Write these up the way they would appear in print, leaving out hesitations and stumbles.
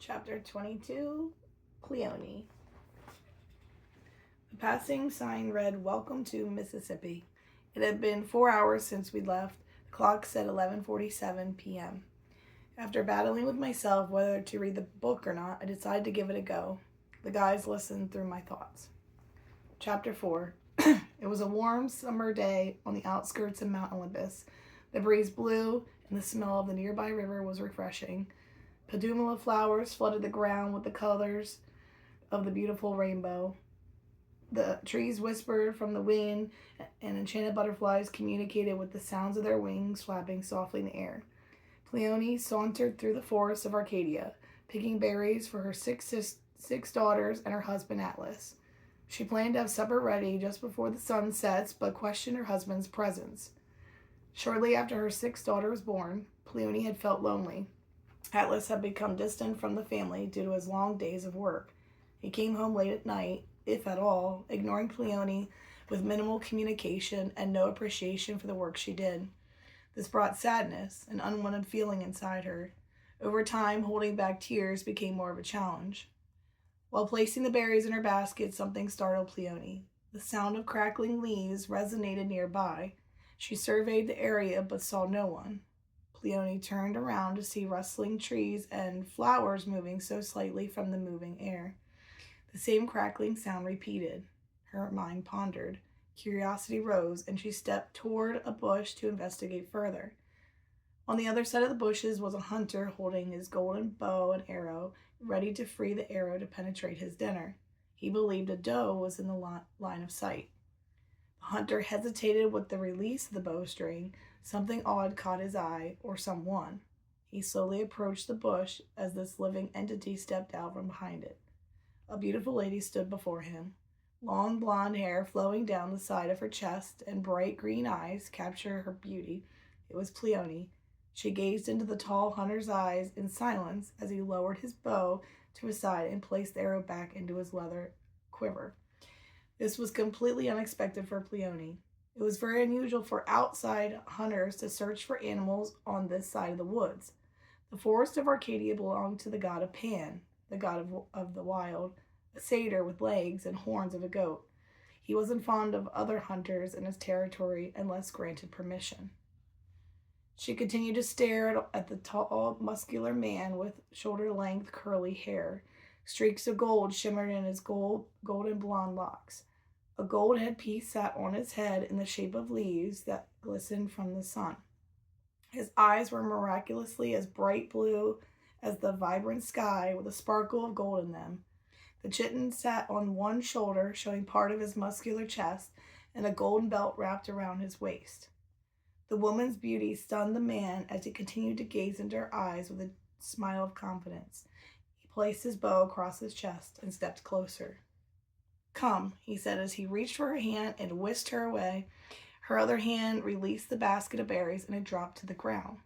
Chapter 22, Pleione. The passing sign read, "Welcome to Mississippi." It had been 4 hours since we'd left. The clock said 11:47 p.m. After battling with myself whether to read the book or not, I decided to give it a go. The guys listened through my thoughts. Chapter 4. It was a warm summer day on the outskirts of Mount Olympus. The breeze blew, and the smell of the nearby river was refreshing. Pedumala flowers flooded the ground with the colors of the beautiful rainbow. The trees whispered from the wind, and enchanted butterflies communicated with the sounds of their wings flapping softly in the air. Pleione sauntered through the forests of Arcadia, picking berries for her six daughters and her husband Atlas. She planned to have supper ready just before the sun sets, but questioned her husband's presence. Shortly after her sixth daughter was born, Pleione had felt lonely. Atlas had become distant from the family due to his long days of work. He came home late at night, if at all, ignoring Pleione with minimal communication and no appreciation for the work she did. This brought sadness, an unwanted feeling inside her. Over time, holding back tears became more of a challenge. While placing the berries in her basket, something startled Pleione. The sound of crackling leaves resonated nearby. She surveyed the area but saw no one. Pleione turned around to see rustling trees and flowers moving so slightly from the moving air. The same crackling sound repeated. Her mind pondered. Curiosity rose, and she stepped toward a bush to investigate further. On the other side of the bushes was a hunter holding his golden bow and arrow, ready to free the arrow to penetrate his dinner. He believed a doe was in the line of sight. The hunter hesitated with the release of the bowstring. Something odd caught his eye, or someone. He slowly approached the bush as this living entity stepped out from behind it. A beautiful lady stood before him. Long blonde hair flowing down the side of her chest and bright green eyes captured her beauty. It was Pleione. She gazed into the tall hunter's eyes in silence as he lowered his bow to his side and placed the arrow back into his leather quiver. This was completely unexpected for Pleione. It was very unusual for outside hunters to search for animals on this side of the woods. The forest of Arcadia belonged to the god of Pan, the god of the wild, a satyr with legs and horns of a goat. He wasn't fond of other hunters in his territory unless granted permission. She continued to stare at the tall, muscular man with shoulder-length curly hair. Streaks of gold shimmered in his golden blonde locks. A gold headpiece sat on his head in the shape of leaves that glistened from the sun. His eyes were miraculously as bright blue as the vibrant sky, with a sparkle of gold in them. The chitin sat on one shoulder, showing part of his muscular chest, and a golden belt wrapped around his waist. The woman's beauty stunned the man as he continued to gaze into her eyes with a smile of confidence. He placed his bow across his chest and stepped closer. "Come," he said as he reached for her hand and whisked her away. Her other hand released the basket of berries and it dropped to the ground.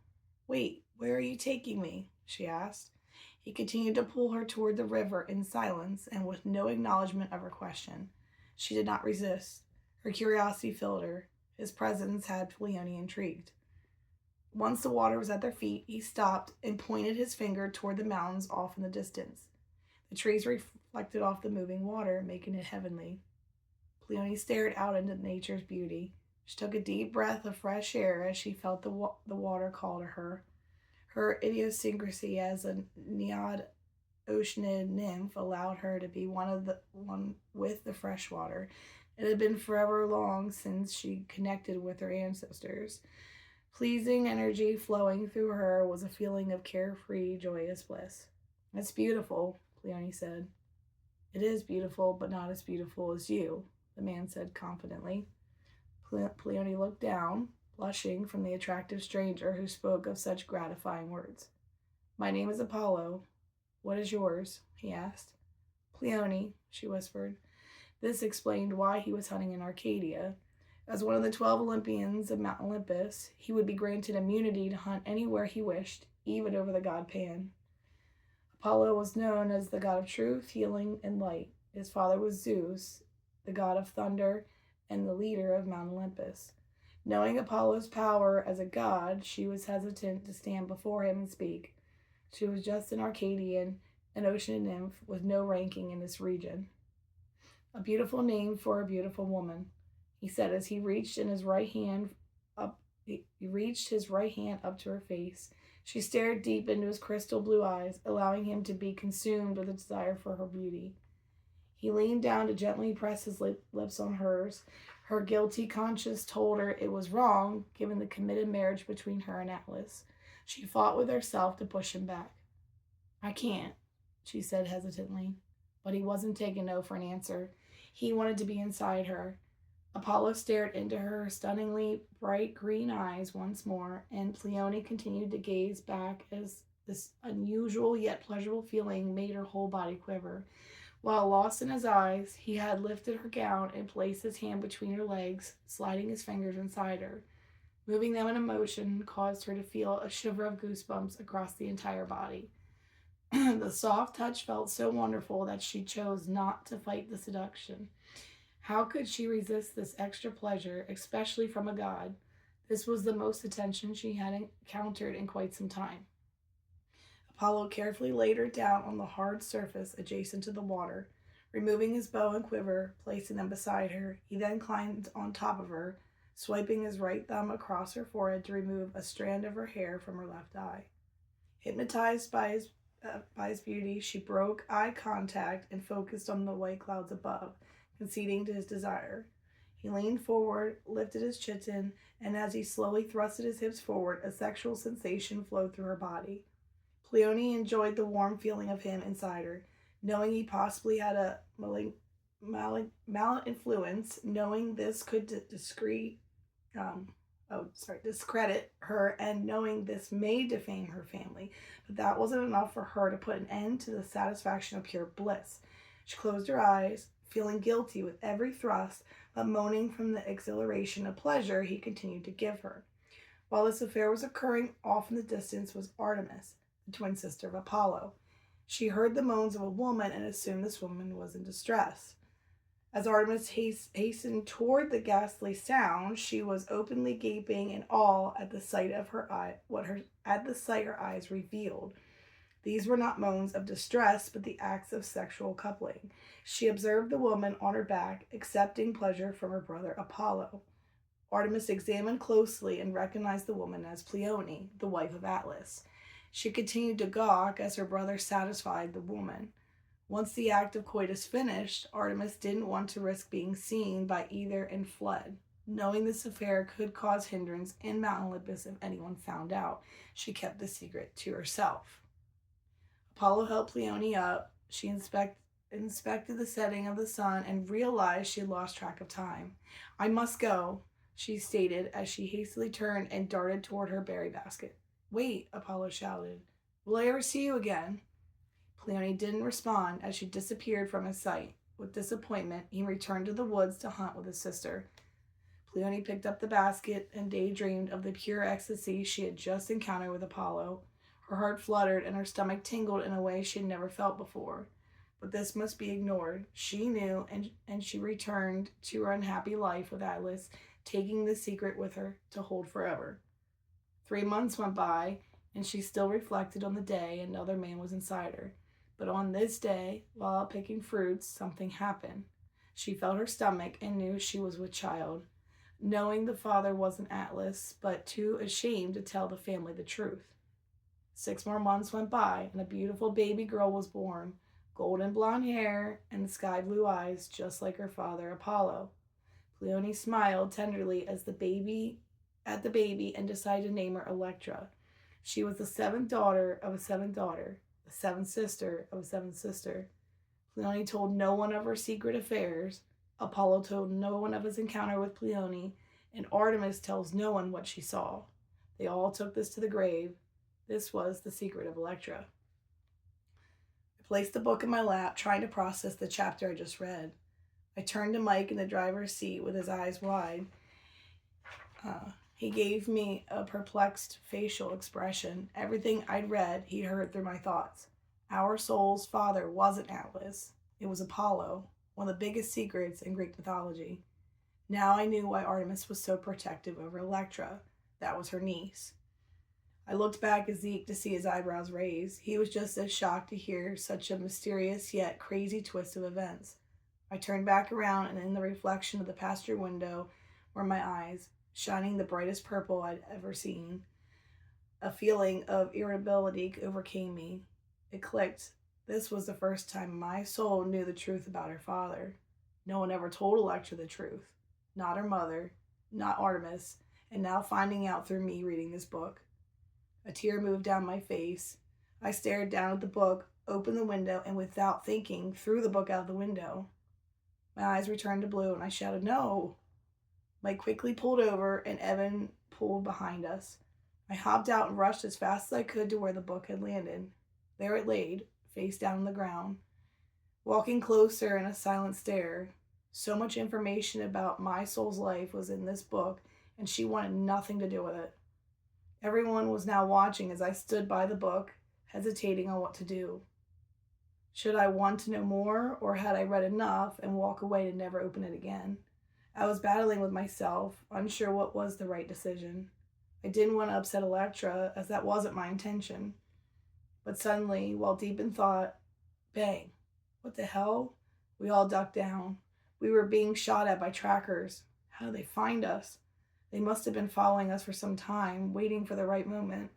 "Wait, where are you taking me?" she asked. He continued to pull her toward the river in silence and with no acknowledgement of her question. She did not resist. Her curiosity filled her. His presence had Pleione intrigued. Once the water was at their feet, he stopped and pointed his finger toward the mountains off in the distance. The trees reflected off the moving water, making it heavenly. Pleione stared out into nature's beauty. She took a deep breath of fresh air as she felt the water call to her. Her idiosyncrasy as a Naiad oceanid nymph allowed her to be one with the fresh water. It had been forever long since she connected with her ancestors. Pleasing energy flowing through her was a feeling of carefree, joyous bliss. "It's beautiful," Pleione said. "It is beautiful, but not as beautiful as you," the man said confidently. Pleione looked down, blushing from the attractive stranger who spoke of such gratifying words. "My name is Apollo. What is yours?" he asked. "Pleione," she whispered. This explained why he was hunting in Arcadia. As one of the 12 Olympians of Mount Olympus, he would be granted immunity to hunt anywhere he wished, even over the god Pan. Apollo was known as the god of truth, healing, and light. His father was Zeus, the god of thunder and the leader of Mount Olympus. Knowing Apollo's power as a god, she was hesitant to stand before him and speak. She was just an Arcadian, an ocean nymph with no ranking in this region. A beautiful name for a beautiful woman, he said as he reached in his right hand up he reached his right hand up to her face. She stared deep into his crystal blue eyes, allowing him to be consumed with a desire for her beauty. He leaned down to gently press his lips on hers. Her guilty conscience told her it was wrong, given the committed marriage between her and Atlas. She fought with herself to push him back. I can't, she said hesitantly. But he wasn't taking no for an answer. He wanted to be inside her. Apollo stared into her stunningly bright green eyes once more, and Pleione continued to gaze back as this unusual yet pleasurable feeling made her whole body quiver. While lost in his eyes, he had lifted her gown and placed his hand between her legs, sliding his fingers inside her. Moving them in motion caused her to feel a shiver of goosebumps across the entire body. The soft touch felt so wonderful that she chose not to fight the seduction. How could she resist this extra pleasure, especially from a god? This was the most attention she had encountered in quite some time. Apollo carefully laid her down on the hard surface adjacent to the water. Removing his bow and quiver, placing them beside her, he then climbed on top of her, swiping his right thumb across her forehead to remove a strand of her hair from her left eye. Hypnotized by his beauty, she broke eye contact and focused on the white clouds above, conceding to his desire. He leaned forward, lifted his chitin, and as he slowly thrusted his hips forward, a sexual sensation flowed through her body. Pleione enjoyed the warm feeling of him inside her, knowing he possibly had a malinfluence, knowing this could discredit her, and knowing this may defame her family. But that wasn't enough for her to put an end to the satisfaction of pure bliss. She closed her eyes, feeling guilty with every thrust, but moaning from the exhilaration of pleasure he continued to give her. While this affair was occurring, off in the distance was Artemis, the twin sister of Apollo. She heard the moans of a woman and assumed this woman was in distress. As Artemis hastened toward the ghastly sound, she was openly gaping in awe at the sight of her eyes revealed. These were not moans of distress, but the acts of sexual coupling. She observed the woman on her back, accepting pleasure from her brother Apollo. Artemis examined closely and recognized the woman as Pleione, the wife of Atlas. She continued to gawk as her brother satisfied the woman. Once the act of coitus finished, Artemis didn't want to risk being seen by either and fled. Knowing this affair could cause hindrance in Mount Olympus if anyone found out, she kept the secret to herself. Apollo helped Pleione up. She inspected the setting of the sun and realized she had lost track of time. I must go, she stated as she hastily turned and darted toward her berry basket. Wait, Apollo shouted. Will I ever see you again? Pleione didn't respond as she disappeared from his sight. With disappointment, he returned to the woods to hunt with his sister. Pleione picked up the basket and daydreamed of the pure ecstasy she had just encountered with Apollo. Her heart fluttered and her stomach tingled in a way she had never felt before. But this must be ignored. She knew, and she returned to her unhappy life with Atlas, taking the secret with her to hold forever. 3 months went by, and she still reflected on the day another man was inside her. But on this day, while out picking fruits, something happened. She felt her stomach and knew she was with child, knowing the father wasn't Atlas, but too ashamed to tell the family the truth. 6 more months went by, and a beautiful baby girl was born, golden blonde hair and sky blue eyes, just like her father Apollo. Pleione smiled tenderly at the baby and decided to name her Electra. She was the 7th daughter of a 7th daughter, the 7th sister of a 7th sister. Pleione told no one of her secret affairs. Apollo told no one of his encounter with Pleione, and Artemis tells no one what she saw. They all took this to the grave. This was the secret of Electra. I placed the book in my lap, trying to process the chapter I just read. I turned to Mike in the driver's seat with his eyes wide. He gave me a perplexed facial expression. Everything I'd read, he'd heard through my thoughts. Our soul's father wasn't Atlas. It was Apollo, one of the biggest secrets in Greek mythology. Now I knew why Artemis was so protective over Electra. That was her niece. I looked back at Zeke to see his eyebrows raise. He was just as shocked to hear such a mysterious yet crazy twist of events. I turned back around, and in the reflection of the pasture window were my eyes, shining the brightest purple I'd ever seen. A feeling of irritability overcame me. It clicked. This was the first time my soul knew the truth about her father. No one ever told Electra the truth. Not her mother, not Artemis, and now finding out through me reading this book. A tear moved down my face. I stared down at the book, opened the window, and without thinking, threw the book out the window. My eyes returned to blue, and I shouted, "No!" Mike quickly pulled over, and Evan pulled behind us. I hopped out and rushed as fast as I could to where the book had landed. There it laid, face down on the ground. Walking closer in a silent stare. So much information about my soul's life was in this book, and she wanted nothing to do with it. Everyone was now watching as I stood by the book, hesitating on what to do. Should I want to know more, or had I read enough and walk away to never open it again? I was battling with myself, unsure what was the right decision. I didn't want to upset Electra, as that wasn't my intention. But suddenly, while deep in thought, bang! What the hell? We all ducked down. We were being shot at by trackers. How did they find us? They must have been following us for some time, waiting for the right moment.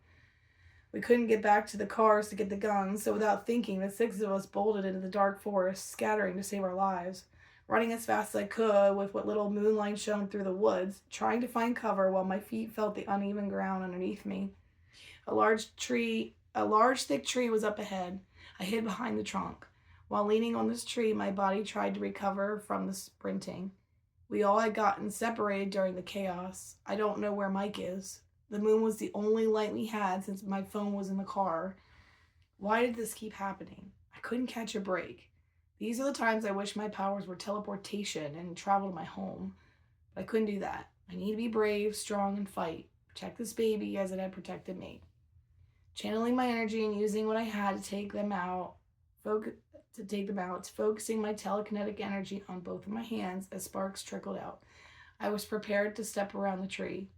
We couldn't get back to the cars to get the guns, so without thinking, the 6 of us bolted into the dark forest, scattering to save our lives. Running as fast as I could, with what little moonlight shone through the woods, trying to find cover while my feet felt the uneven ground underneath me. A large thick tree was up ahead. I hid behind the trunk. While leaning on this tree, my body tried to recover from the sprinting. We all had gotten separated during the chaos. I don't know where Mike is. The moon was the only light we had since my phone was in the car. Why did this keep happening? I couldn't catch a break. These are the times I wish my powers were teleportation and travel to my home. But I couldn't do that. I need to be brave, strong, and fight. Protect this baby as it had protected me. Channeling my energy and using what I had to take them out, focusing my telekinetic energy on both of my hands as sparks trickled out. I was prepared to step around the tree,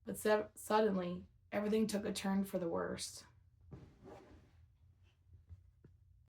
but suddenly everything took a turn for the worst.